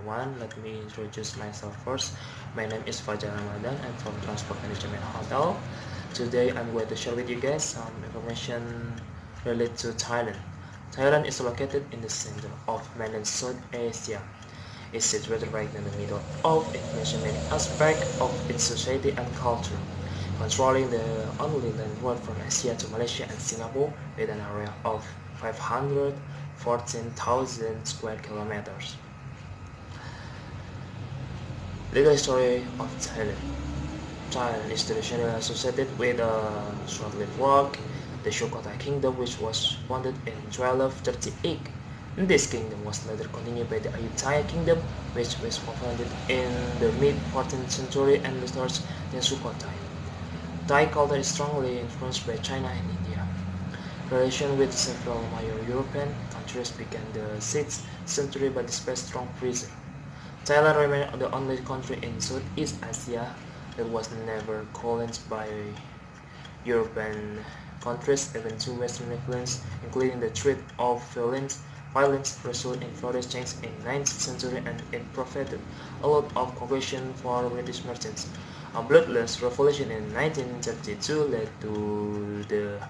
everyone. Let me introduce myself first. My name is Fajar Ramadan. I'm from Transport Management Hotel. Today I'm going to share with you guys some information related to Thailand. Thailand is located in the center of mainland South Asia. It's situated right in the middle of influential many aspects of its society and culture, controlling the only land road from Asia to Malaysia and Singapore with an area of 514,000 square kilometers. Little history of Thailand. Thailand is traditionally associated with a short-lived rock, the Sukhothai Kingdom, which was founded in 1238. This kingdom was later continued by the Ayutthaya Kingdom, which was founded in the mid-14th century and restored in Sukhothai. Thai culture is strongly influenced by China and India. Relations with several major European countries began the 6th century but displayed strong pressure. Thailand remained the only country in Southeast Asia that was never colonized by European countries. Even two Western influences, including the Treaty of Violence, resulted in Flores change in 9th century, and it provided a lot of cooperation for British merchants. A bloodless revolution in 1932 led to the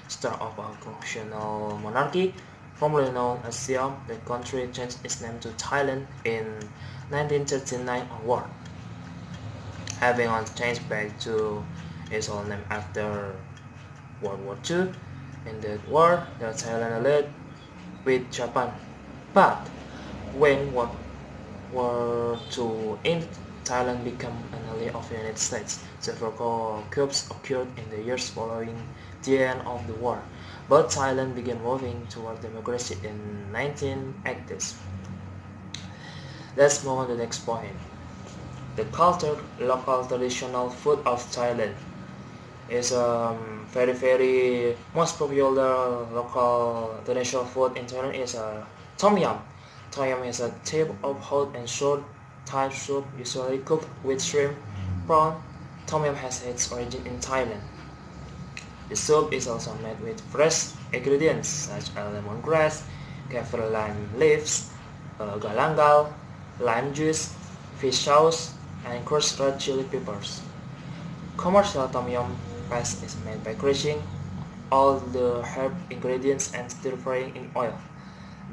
start of a constitutional monarchy, formerly known as Siam. The country changed its name to Thailand in 1939 onward, having changed back to its old name after World War II. In that war, the Thailand allied with Japan, but when World War II ended, Thailand became an ally of the United States. Several coups occurred in the years following the end of the war, but Thailand began moving toward democracy in 1980s. Let's move on to the next point. The culture, local traditional food of Thailand is very most popular local traditional food in Thailand is tom yum. Tom yum is a type of hot and short Thai soup usually cooked with shrimp, prawn. Tom yum has its origin in Thailand. The soup is also made with fresh ingredients such as lemongrass, kaffir lime leaves, galangal, lime juice, fish sauce, and crushed red chili peppers. Commercial tom yum paste is made by crushing all the herb ingredients and stir-frying in oil.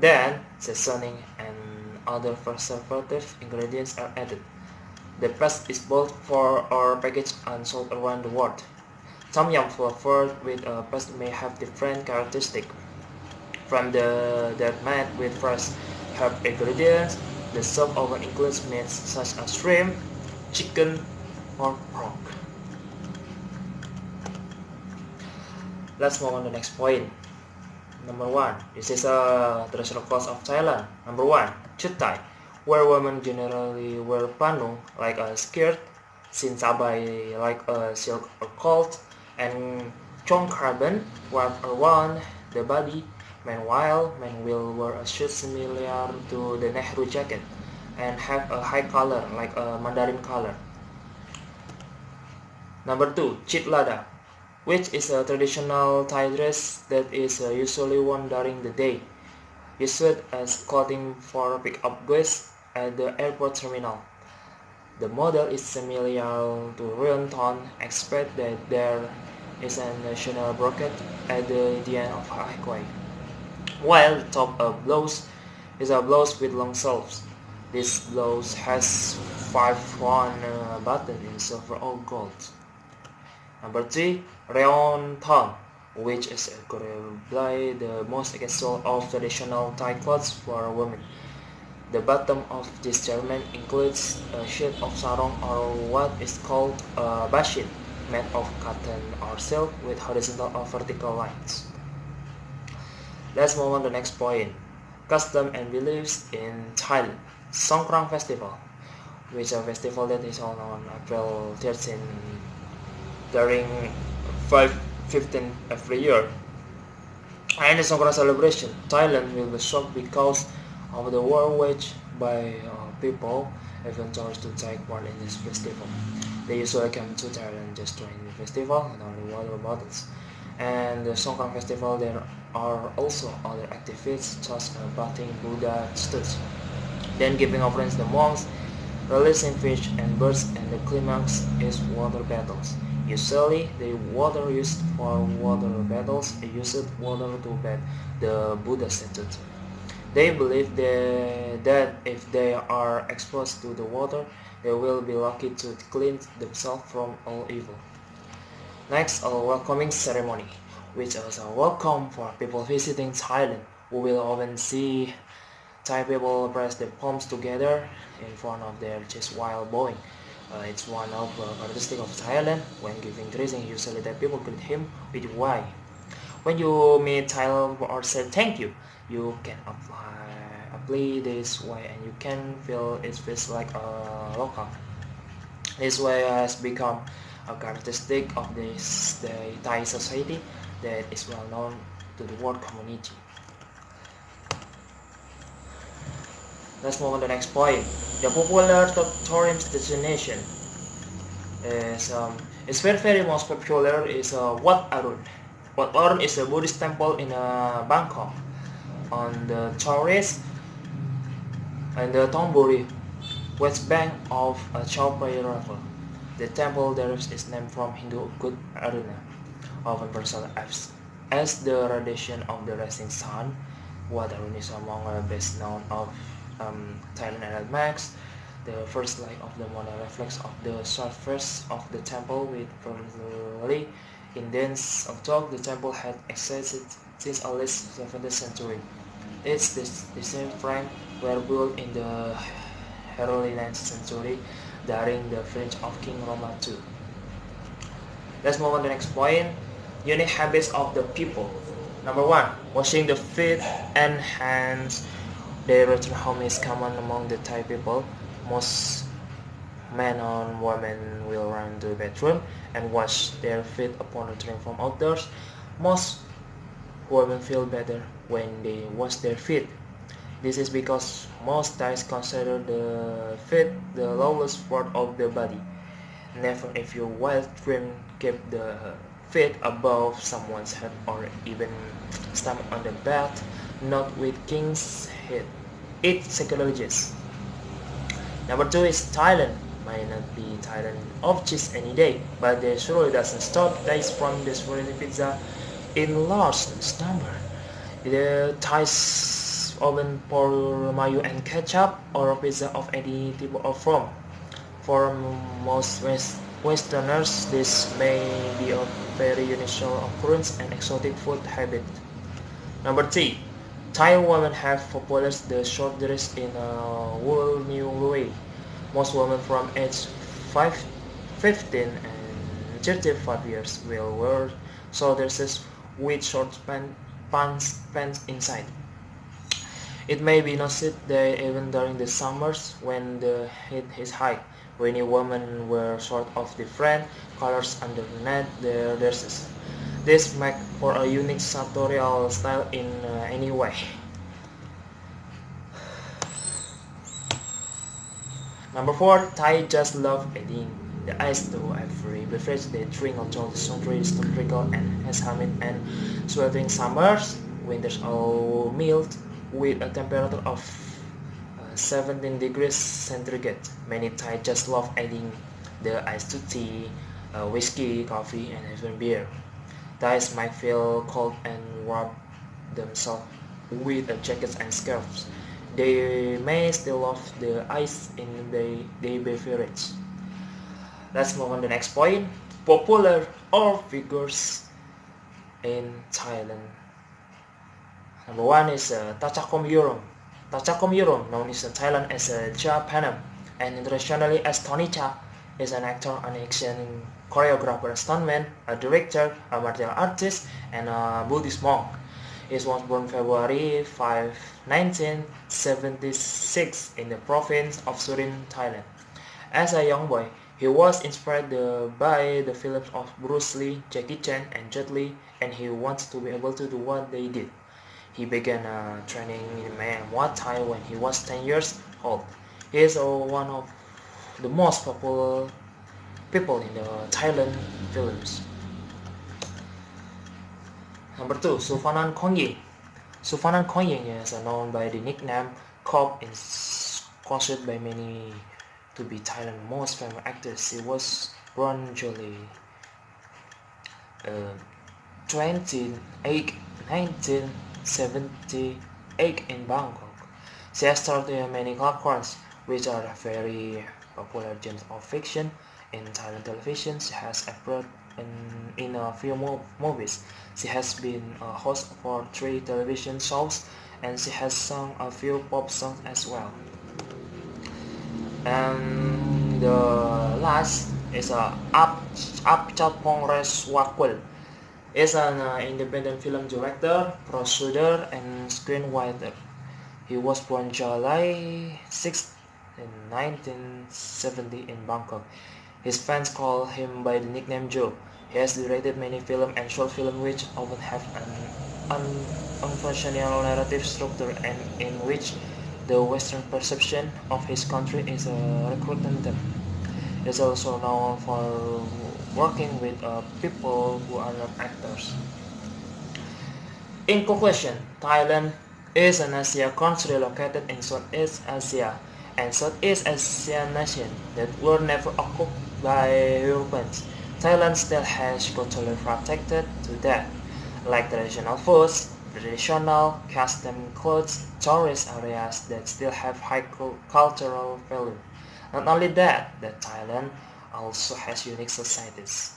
Then, seasoning and other preservative ingredients are added. The paste is boiled for or packaged and sold around the world. Tom yum flavored with a paste may have different characteristics. From that made with fresh herb ingredients, the soup often includes meats such as shrimp, chicken, or pork. Let's move on to the next point. Number 1. This is a traditional clothes of Thailand. Number 1. Chut Thai, where women generally wear panu like a skirt, sin sabai like a silk or coat, and chong carbon wrapped around the body. Meanwhile, men will wear a suit similar to the Nehru jacket and have a high collar like a mandarin collar. Number 2. Chit Lada, which is a traditional Thai dress that is usually worn during the day, used as clothing for pick-up goods at the airport terminal. The model is similar to Ruan Thon, except that there is a national brocade at the end of highway, while the top blouse is a blouse with long sleeves. This blouse has 5 round buttons in silver or gold. Number 3. Rayon Thong, which is arguably the most casual of traditional Thai clothes for women. The bottom of this garment includes a sheet of sarong or what is called a bashin, made of cotton or silk with horizontal or vertical lines. Let's move on to the next point. Custom and beliefs in Thailand. Songkran Festival, which is a festival that is held on April 13 during 5/15 every year. And the Songkran celebration, Thailand will be shocked because of the war waged by people even tourists to take part in this festival. They usually come to Thailand just to join the festival and only water bottles. And the Songkran festival, there are also other activities such as bathing Buddha statues. then giving offerings to the monks, releasing fish and birds, and the climax is water battles. Usually, the water used for water battles used water to bathe the Buddha statue. They believe that if they are exposed to the water, they will be lucky to cleanse themselves from all evil. Next, a welcoming ceremony, which is a welcome for people visiting Thailand. We will often see Thai people press their palms together in front of their chest while bowing. It's one of the characteristics of Thailand. When giving greeting, usually Thai people greet him with why. When you meet Thailand or say thank you, you can apply this way and you can feel it feels like a local. This way has become a characteristic of the Thai society that is well known to the world community. Let's move on to the next point. The popular tourist destination is very most popular is Wat Arun. Wat Arun is a Buddhist temple in Bangkok on the tourist and the Thonburi west bank of Chao Phraya River. The temple derives its name from Hindu god Aruna, often presented as the radiation of the rising sun. Wat Arun is among the best known of Thailand landmarks. The first light of the morning reflects off the surface of the temple with brilliantly intense octave. The temple had existed since at least 7th century. Its distinct frame were built in the early 9th century during the reign of King Rama II. Let's move on to the next point. Unique habits of the people. Number 1. Washing the feet and hands. Their return home is common among the Thai people. Most men and women will run to the bathroom and wash their feet upon returning from outdoors. Most women feel better when they wash their feet. This is because most Thais consider the feet the lowest part of the body. Never if your wild dream keep the feet above someone's head or even stomach on the bed, not with king's head. It psychologists. Number 2 is Thailand. Might not be Thailand of cheese any day, but they surely doesn't stop Thais from destroying pizza in large number. The Thais often pour mayo and ketchup or pizza of any type of form. For most Westerners, this may be a very unusual occurrence and exotic food habit. Number 3. Thai women have popularized the short dress in a whole new way. Most women from age 15 and 35 years will wear short dresses with short pants inside. It may be noticed that even during the summers when the heat is high, many women wear short of different colors underneath their dresses. This makes for a unique sartorial style in any way. Number 4. Thai just love adding the ice to every beverage they drink until the sun is trickle and has humid and sweltering summers. Winters are mild with a temperature of 17 degrees centigrade. Many Thai just love adding the ice to tea, whiskey, coffee, and even beer. Thais might feel cold and wrap themselves with jackets and scarves. They may still love the ice in their beverage. Let's move on to the next point. Popular or figures in Thailand. Number 1 is Tachakom Yurom. Tachakom Yurom, known in Thailand as Cha Panam and internationally as Tony Cha, is an actor, an action choreographer, a stuntman, a director, a martial artist, and a Buddhist monk. He was born February 5, 1976 in the province of Surin, Thailand. As a young boy, he was inspired by the films of Bruce Lee, Jackie Chan, and Jet Li, and he wanted to be able to do what they did. He began training in Muay Thai when he was 10 years old. He is one of the most popular people in the Thailand films. Number 2, Suvanan Kongying. Suvanan Kongying is known by the nickname Cop in considered by many to be Thailand's most famous actress. She was born July uh, 28, 1978 in Bangkok. She has starred in many cartoons, which are very popular genres of fiction in Thailand television. She has appeared in a few movies. She has been a host for 3 television shows, and she has sung a few pop songs as well. And the last is Apchatpong Reswakul. Is an independent film director, producer, and screenwriter. He was born July 6 in 1970 in Bangkok. His fans call him by the nickname Joe. He has directed many films and short films which often have an unconventional narrative structure and in which the Western perception of his country is recruiting them. He is also known for working with people who are not actors. In conclusion, Thailand is an Asia country located in Southeast Asia and Southeast Asian nation that were never occupied by Europeans. Thailand still has culturally protected to that, like traditional foods, traditional custom clothes, tourist areas that still have high cultural value. Not only that, Thailand also has unique societies.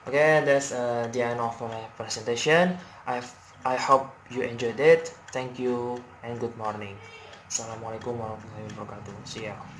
Okay, that's the end of my presentation. I hope you enjoyed it. Thank you and good morning. Assalamualaikum warahmatullahi wabarakatuh. See ya.